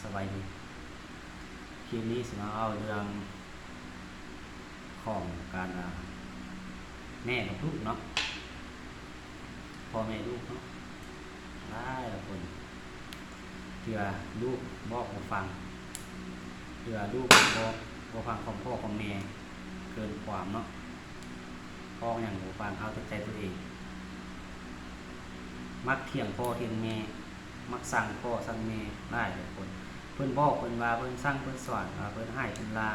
สบายดีคลิปนี้สิมาเอาเรื่องของการแม่กับลูกเนาะพ่อแม่ลูกเนาะได้ละคนเผื่อลูกบอกมาฟังเผื่อลูกบอกฟังของพ่อของแม่เกินความเนาะพ่ออย่างบอกฟังเอาแต่ใจตัวเองมักเถียงพ่อเถียงแม่มักสั่งพ่อสั่งแม่ได้ละคนเพิ่นบอกเพิ่นว่าเพิ่นสั่งเพิ่นสอนเพิ่นให้เพิ่นลา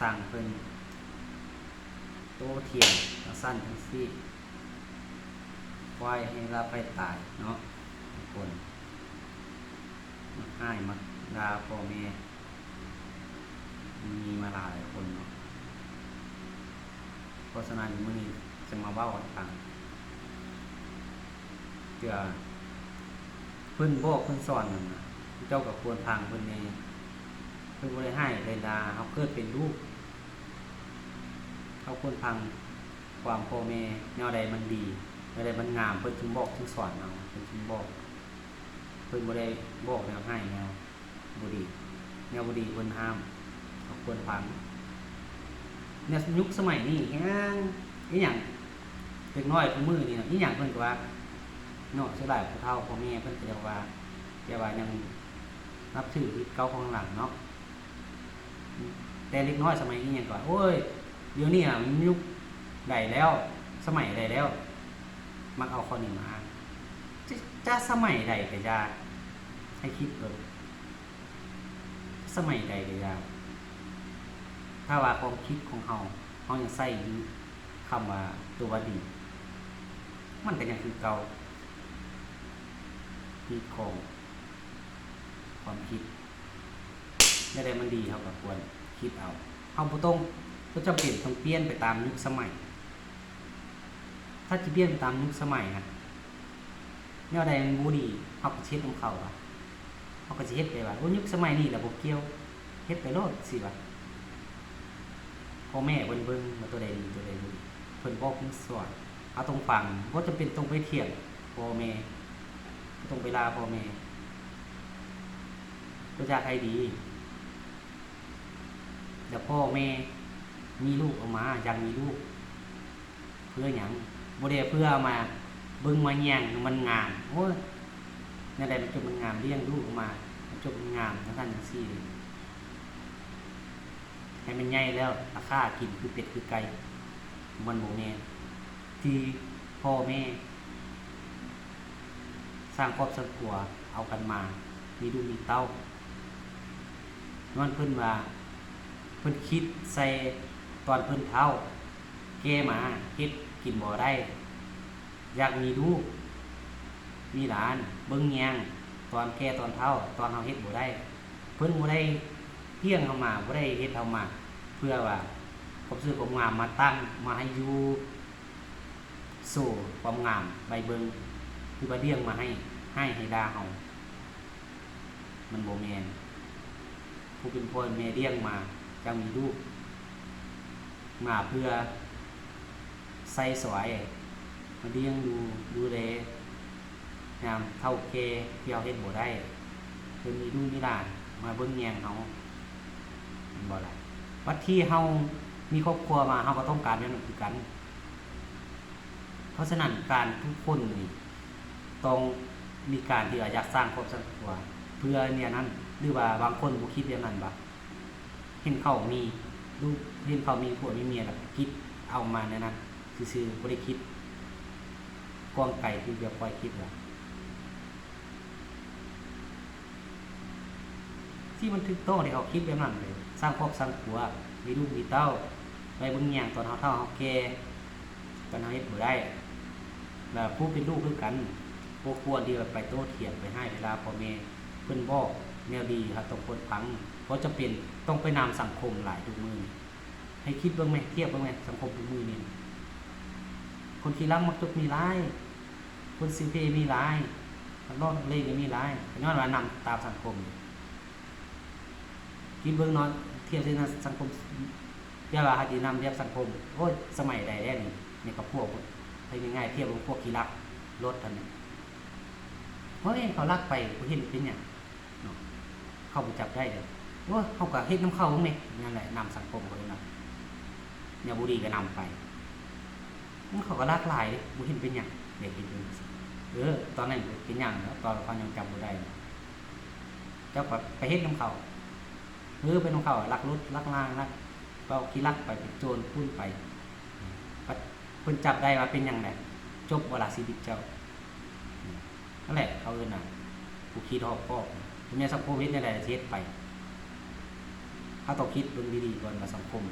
สั่งเพิ่นโตเถียงสั้นทั้งซี่ควายให้ลาไปตายเนาะคนมักให้มักด่าพ่อแม่มีมาหลายคนเนาะเพราะฉะนั้นมื้อนี้จะมาเว้าให้ฟังเพื่อเพิ่นบอกเพิ่นสอนนั่นน่ะเจ้าก็ควรฟังเพิ่นแน่เพิ่นบ่ได้ให้ได้ด่าเฮาเกิดเป็นลูกเขาควรฟังความพ่อแม่แนวใดมันดีแนวใดมันงามเพิ่นถึงบอกถึงสอนเอาเพิ่นถึงบอกเพิ่นบ่ได้บอกแนวให้แนวบ่ดีแนวบ่ดีเพิ่นห้ามเขาควรฟังในยุคสมัยนี้แฮงอีหยังเด็กน้อยทุกมื้อนี่น่ะอีหยังเพิ่นก็ว่าเนาะสิหลายผู้เฒ่าพ่อแม่เพิ่นก็เรียกว่ายังนับถือที่เก่าของหลังเนาะแต่เล็กน้อยสมัยนี้หยังก็โอ้ยเดี๋ยวนี้มันยุคใดแล้วสมัยใดแล้วมักเอาข้อนี้มาอ้างจะสมัยใดก็อย่าให้คิดสมัยใดก็อย่าถ้าว่าความคิดของเฮายังใส่อยู่คำว่าตัวว่าดีมันก็ยังคือเก่าคิดของความคิดได้ใดมันดีเฮาก็ควรคิดเอาเฮาบ่จำเป็นต้องเปลี่ยนไปตามยุคสมัยถ้าสิเปลี่ยนไปตามยุคสมัยนะแนวใดมันบ่ดีเฮาก็เฮ็ดของเขาว่าเฮาก็สิเฮ็ดไปว่าโอ้ยุคสมัยนี้ล่ะบ่เกี่ยวเฮ็ดไปโลดสิว่าพ่อแม่เบิ่งว่าตัวใดดีตัวใดบ่ดีเพิ่นบอกเพิ่นสอนเอาต้องฟังบ่จำเป็นต้องไปเถียงพ่อแม่บ่ต้องไปลาพ่อแม่บ่อยากให้ดีเดี๋ยวพ่อแม่มีลูกออกมาอยากมีลูกเพื่อหยังบ่ได้เพื่อเอามาเบิ่งมาแย่งมันงามโอ้ยนั่นแหละมันจบมันงามเลี้ยงลูกออกมามันจบมันงามจังซั่นจังซี่ให้มันใหญ่แล้วราคากินคือเป็ดคือไก่มันบ่แม่นที่พ่อแม่สร้างครอบครัวเอากันมามีลูกมีเต้ามันเพิ่นว่าเพิ่นคิดใส่ตอนเพิ่นเฒ่าแก่มาเฮ็ดกินบ่ได้อยากมีลูกมีหลานเบิ่งแยงตอนแก่ตอนเฒ่าตอนเฮาเฮ็ดบ่ได้เพิ่นบ่ได้เพียงเฮามาบ่ได้เฮ็ดเฮามาเพื่อว่าความซื่อความงามมาตั้งมาให้อยู่สู่ความงามใบเบิ่งคือว่าเลี้ยงมาให้ดาเฮามันบ่แม่นผู้เป็นพ่อแม่เลี้ยงมาจังมีลูกมาเพื่อใส่สวยมาเลี้ยงดูแลยามเฒ่าแก่ที่เฮาเฮ็ดบ่ได้เพิ่นมีลูกมีหลานมาเบิ่งแยงเฮาบ่ล่ะวัดที่เฮามีครอบครัวมาเฮาก็ต้องการอย่างนั้นคือกันเพราะฉะนั้นการทุกคนนี่ต้องมีการที่อยากสร้างครอบครัวเพื่อเนี่ยนั้นหรือว่าบางคนบ่คิดอย่างนั้นบ่เห็นเขามีลูกเห็นเขามีผัวมีเมียแล้วคิดเอามาในนั้นซื่อๆบ่ได้คิดกว้างไกลที่จะปล่อยคิดว่าที่มันถูกต้องที่เขาคิดแบบนั้นเลยสร้างครอบสร้างครัวมีลูกมีเต้าไปเบิ่งแยงตอนเฮาเฒ่าเฮาแก่ตอนเฮาเฮ็ดบ่ได้แล้วผู้เป็นลูกคือกันบ่ควรที่จะไปโต้เถียงไปให้เวลาพ่อแม่เพิ่นบอกแนวดีครับต้องควรฟังเพราะจำเป็นต้องไปนำสังคมหลายทุกมื้อให้คิดเบิ่งแม่เทียบเบิ่งแม่สังคมทุกมื้อนี่คนขี้รักมักจกมีหลายคนสิเพมีหลายคนนอกเลก็มีหลายย้อนว่านำตามสังคมคิดเบิ่งเนาะเทียบในสังคมอย่าว่าหาสินำเทียบสังคมโอ้ยสมัยใดแล้วนี่ก็พวกให้ง่ายๆเทียบกับพวกขี้รักรถท่านนี่เฮ้ยเขารักไปบ่เห็นเป็นหยังเนาะ เขาบ่จับได้เด้อว่าเขาก็เฮ็ดน้ำเข้าพวกนี้นั่นแหละนำสังคมเขาเลยนะเนี่ยบุรีก็นำไปมันเขาก็หลากหลายเด้บ่เห็นเป็นหยังเด็กเป็นตอนนั้นเป็นหยังแล้วตอนเขายังจำบ่ได้เจ้าก็ไปเฮ็ดน้ำเขาเป็นน้ำเขาลักรถลักล่างลักก็ขี้ลักไปเป็นโจรพุ่นไปเพิ่นจับได้ว่าเป็นหยังไงจบเวลาชีวิตเจ้านั่นแหละเขาเอิ้นน่ะผู้คิดรอบคอบเนี่ยสังคมเฮ็ดในหลายประเทศไปเขาต้องคิดเบิ่งดีๆก่อนว่าสังคม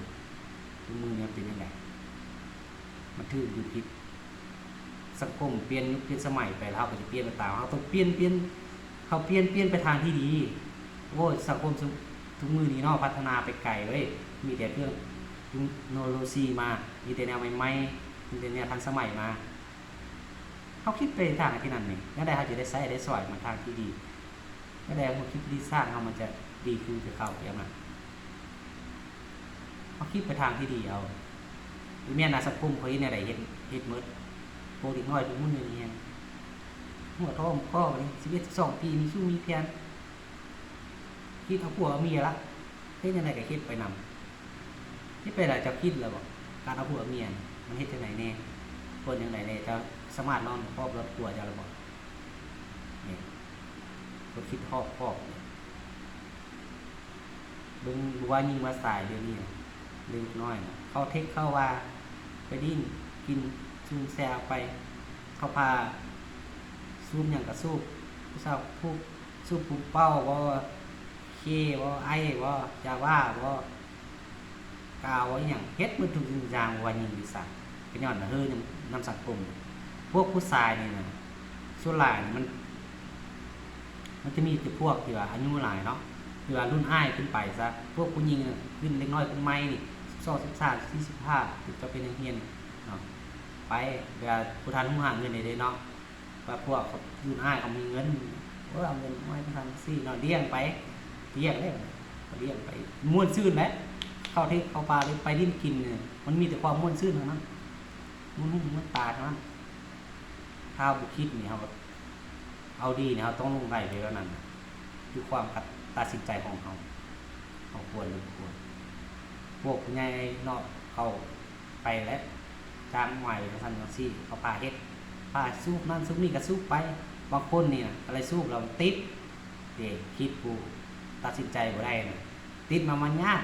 ทุกมื้อนี้เป็นจังไดมันถูกหรือผิดสังคมเปลี่ยนยุคเปลี่ยนสมัยไปแล้วก็จะเปลี่ยนไปตามเขาต้องเปลี่ยนเขาเปลี่ยนไปทางที่ดีโอ้สังคมทุกมื้อนี้เนาะพัฒนาไปไกลเว้ยมีแต่เครื่องเทคโนโลยีมามีแต่แนวใหม่ๆมีแต่แนวทันสมัยมาเขาคิดไปทางที่นั่นนี่แล้วได้เขาจะได้ใช้ได้สอยมาทางที่ดีแล้วได้เขาคิดดีสร้างเขามันจะดีขึ้นจะเข้าอย่างนั้นเขาคิดไปทางที่ดีเอาหรือแม่นาสังคมเขาเฮ็ดในใดเฮ็ดหมดโปรตีนน้อยทุกมื้อนี้หัวท้องพ่อนี่11 12ปีมีสู้มีเพียรคิดเอาผัวเอาเมียละเฮ็ดจังได๋ก็คิดไปนำคิดไปแล้วจะคิดแล้วบ่การเอาผัวเอาเมียมันเฮ็ดจังได๋แน่คนจังได๋แน่จะสามารถนอนครอบรถตัวจะแล้วบ่นี่ก็คิดครอบเบิ่งว่ายิ่งว่าสายเดี๋ยวนี้เล็กน้อยเขาเทคเข้าว่าไปดิ้นกินซูมแซวไปเขาพาซูมหยังก็ซูบผู้สาวผู้ซูบปุ๊บเป้าบ่เคบ่ไอบ่จาว่าบ่กาวบ่หยังเฮ็ดหมดทุกสิ่งอย่างว่ายิ่งวิสัยเป็นย้อนเฮ้ยนำสังคมพวกผู้ชายนี่นะส่วนหลายมันจะมีแต่พวกที่ว่าอายุหลายเนาะที่ว่ารุ่นอ้ายขึ้นไปซะพวกผู้หญิงขึ้นเล็กน้อยขึ้นใหม่นี่12 13 45จะเป็นนักเรียนเนาะไปเวลาผู้ทันผู้หาเงินได้เนาะว่าพวกรุ่นอ้ายเขามีเงินเอาเงินมาให้ทำซี่เนาะเลี้ยงไปเลี้ยงได้เลี้ยงไปม่วนซื่นแหละเข้าเทศเข้าปลาเลยไปดิ้นกินเนี่ยมันมีแต่ความม่วนซื่นเท่านั้นมันตาเท่านั้นถ้าบุคิดนี่เขาเอาดีเนี่ยเขาต้องลงไปเลยแล้วนั่นคือความตัดสินใจของเขาควรหรือควรพวกผู้ใหญ่นอกเขาไปแล้วจ้างใหม่ท่านซี่เขาพาเฮ็ดพาสู้นั่นสู้นี่ก็สู้ไปบางคนนี่นะอะไรสู้เราติดเด็กคิดกูตัดสินใจบ่ได้นะติดมันยาก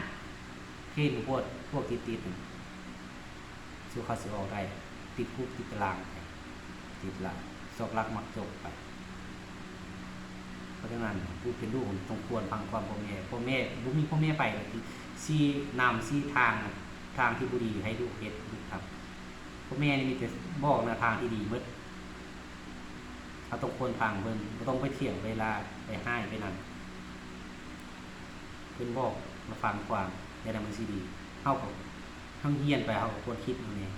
เห็นพวกติดสู้เขาสิออกได้ติดคุกติดตารางไปติดละซอกลักมักจกไปเพราะฉะนั้นผู้เป็นลูกต้องควรฟังความพ่อแม่บ่มีพ่อแม่ไปที่นำทางที่บ่ดีให้ลูกเฮ็ดครับพ่อแม่นี่มีแต่บอกแนวทางที่ดีหมดเขาต้องควรฟังเพิ่นบ่ต้องไปเถียงเวลาไปให้ไปนั่นเพิ่นบอกมาฟังความได้นำมันสิดีเฮาก็เฮียนไปเฮาก็ควรคิดเอาแน่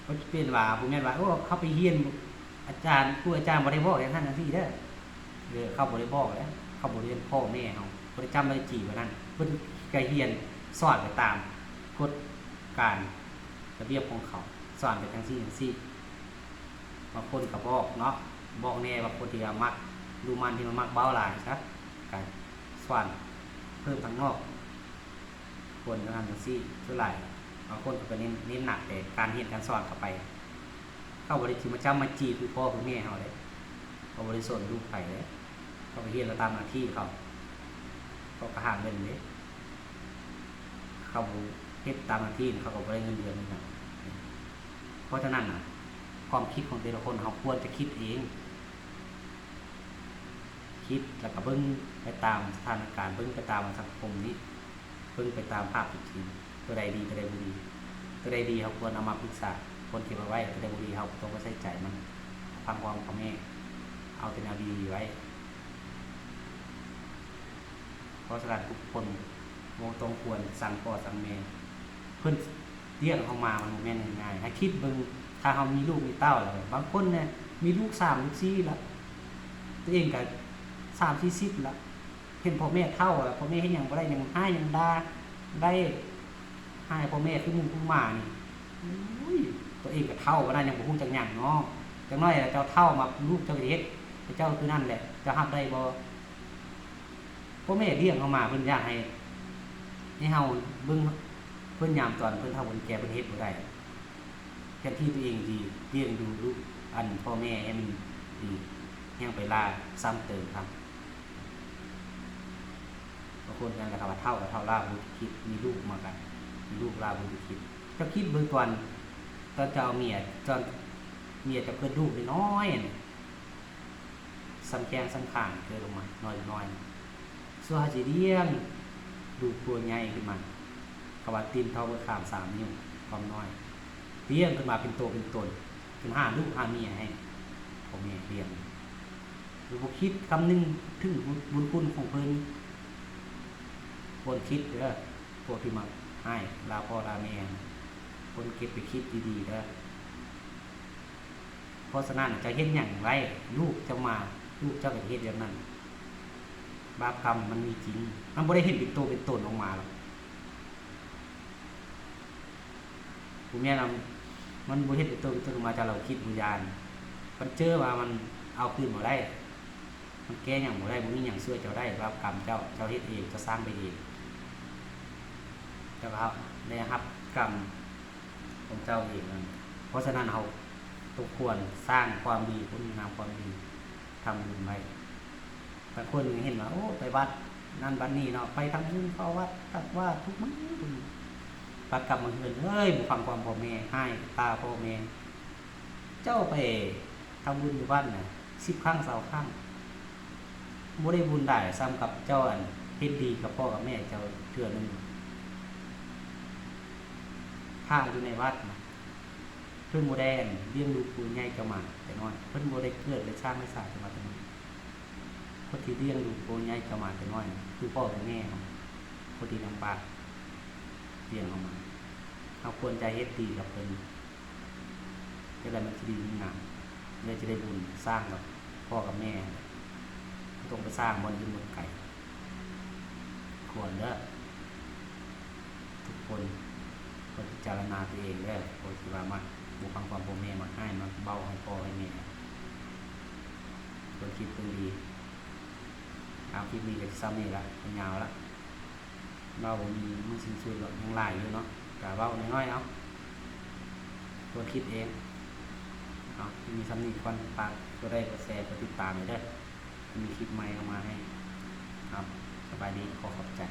เขาเป็นว่าบ่แม่นว่าโอ้เขาไปเฮียนอาจารย์ผู้อาจารย์บ่ได้บอกอย่างนั้นจังซี่เด้อเขาบ่ได้บอกแล้วเขาบ่ได้เรียนพ่อแม่เฮาบ่ได้จำได้จีว่านั้นเพิ่นก็เฮียนสอนไปตามกฎการระเบียบของเขาสอนไปจังซี่บางคนก็บอกเนาะบอกแน่ว่าคนที่มักดูมันที่มันมักเบาหลายซะก็สอนเพิ่มทางนอกคนก็ทำจังซี่เท่าไหร่บางคนก็เน้นหนักแต่การเรียนการสอนเข้าไปเขาบ่ได้สิมาจำมาจีคือพ่อคือแม่เฮาเลยเขาบ่ได้สอนลูกไปเลยเขาไปเรียนแล้วตามหน้าที่เขาก็หาเงินเด้เขาเฮ็ดตามหน้าที่เขาก็บ่ได้เงินเดือนนั่นเพราะฉะนั้นน่ะความคิดของแต่ละคนเขาควรจะคิดเองคิดแล้วก็เบิ่งไปตามสถานการณ์เบิ่งไปตามสังคมนี้เบิ่งไปตามภาพจริงตัวใดดีตัวใดบ่ดีตัวใดดีเขาควรเอามาปรึกษาคนเก็บเอาไว้ตัวใดบ่ดีเขาต้องไปใส่ใจมันฟังความพ่อแม่เอาแต่แนวดีไว้เพราะฉะนั้นทุกคนต้องควรสั่งพ่อสั่งแม่เพิ่นเลี้ยงเขามามันบ่แม่นง่ายๆให้คิดเบิ่งถ้าเขามีลูกมีเต้าแล้วบางคนเนี่ยมีลูก3ลูก4แล้วตัวเองก็3 40แล้วเห็นพ่อแม่เฒ่าแล้วพ่อแม่เฮ็ดหยังบ่ได้หยังให้หยังด่าได้ให้พ่อแม่คือหมู่คือหมานี่อุ้ยตัวเองก็เฒ่าบ่ได้ยังบ่ฮู้จักหยังเนาะจังน้อยเจ้าเฒ่ามาลูกเจ้าเฮ็ดเจ้าคือนั่นแหละจะรับได้บ่ พ่อแม่เลี้ยงเฮามาเพิ่นอยากให้เฮาเบิ่งเพิ่นยามตอนเพิ่นเฒ่าเพิ่นแก่เพิ่นเฮ็ดบ่ได้แค่ที่ตัวเองดีเลี้ยงดูลูกอันพ่อแม่ให้มันดียังไปลาซ้ำเติมครับบางคนกันก็ว่าเท่ากับเท่าลาบุตรคิดมีลูกมากันมีลูกลาบุตรคิดเจ้าคิดเบิ่งตอนเจ้าเมียตอนเมียจะเพิ่นลูกน้อยๆซ้ำแข้งซ้ำข้างเกิดลงมาน้อยๆส่วนสิเลี้ยงลูกตัวใหญ่ขึ้นมาเขาว่าตีนเท่ากับข้าม3 นิ้วความน้อยเลี้ยงขึ้นมาเป็นโตเป็นตนเป็น5 ลูก5 เมียให้พ่อแม่เลี้ยงหรือบ่คิดคำนึงถึงบุญคุณของเพิ่นคนคิดเด้อพวกที่มาให้ลาพ่อลาแม่คนเก็บไปคิดดีๆเด้อเพราะฉะนั้นจะเฮ็ดหยังไรลูกจะมาลูกเจ้าก็เฮ็ดแบบนั้นบาปกรรมมันมีจริงมันบ่ได้เฮ็ดเป็นโตเป็นตนออกมาหรอกผู้แม่นำมันบ่เฮ็ดเป็นโตเป็นตนออกมาจากเราคิดวิญญาณมันเจอว่ามันเอาคืนบ่ได้มันแก้หยังบ่ได้บ่มีหยังช่วยเจ้าได้บาปกรรมเจ้าเฮ็ดเองจะสร้างไปเองเจ้าครับได้รับกรรมของเจ้าเองนั่นเพราะฉะนั้นเราต้องควรสร้างความดีคุณงามความดีทำบุญไว้บางคนเห็นว่าโอ้ไปวัดนั่นบัดนี้เนาะไปทำบุญเข้าวัดตัดว่าทุกมื้อปัดกลับมาเฮือนเอ้ยบ่ฟังความพ่อแม่ให้ตาพ่อแม่เจ้าไปทำบุญอยู่บ้านน่ะ10 ครั้ง20 ครั้งบ่ได้บุญได้ซ้ำกับเจ้าอันเฮ็ดดีกับพ่อกับแม่เจ้าเทื่อนึงถ้าอยู่ในวัดนะเพิ่นบ่ได้เลี้ยงลูกผู้ใหญ่เจ้ามาแต่น้อยเพิ่นบ่ได้เกิดและสร้างให้สร้างจังหวัดนี้คนที่เลี้ยงลูกผู้ใหญ่เจ้ามาแต่น้อยคือพ่อและแม่ครับคนที่ลำบากเลี้ยงเขามาเราควรใจเฮ็ดดีกับเพิ่นจะได้มันสิดีงามเลยจะได้บุญสร้างกับพ่อกับแม่ต้องไปสร้างบนยืนบนไก่ควรเด้อทุกคนควรพิจารณาตัวเองเด้อควรสิว่ามาบุฟังความพ่อแม่มาให้มาเบาให้พ่อให้แม่ควรคิดตัวดีเอาคลิปนี้ก็ซ้ำนี่ละยาวละเรามีมือสินสุดหรอกยังหลายอยู่เนาะกะเบาน้อยๆเอาควรคิดเองเอามีซ้ำนี่ก่อนฝากก็ได้ก็แชร์ก็ติดตามไปเด้อมีคลิปใหม่ออกมาให้ครับสบายดีขอบใจ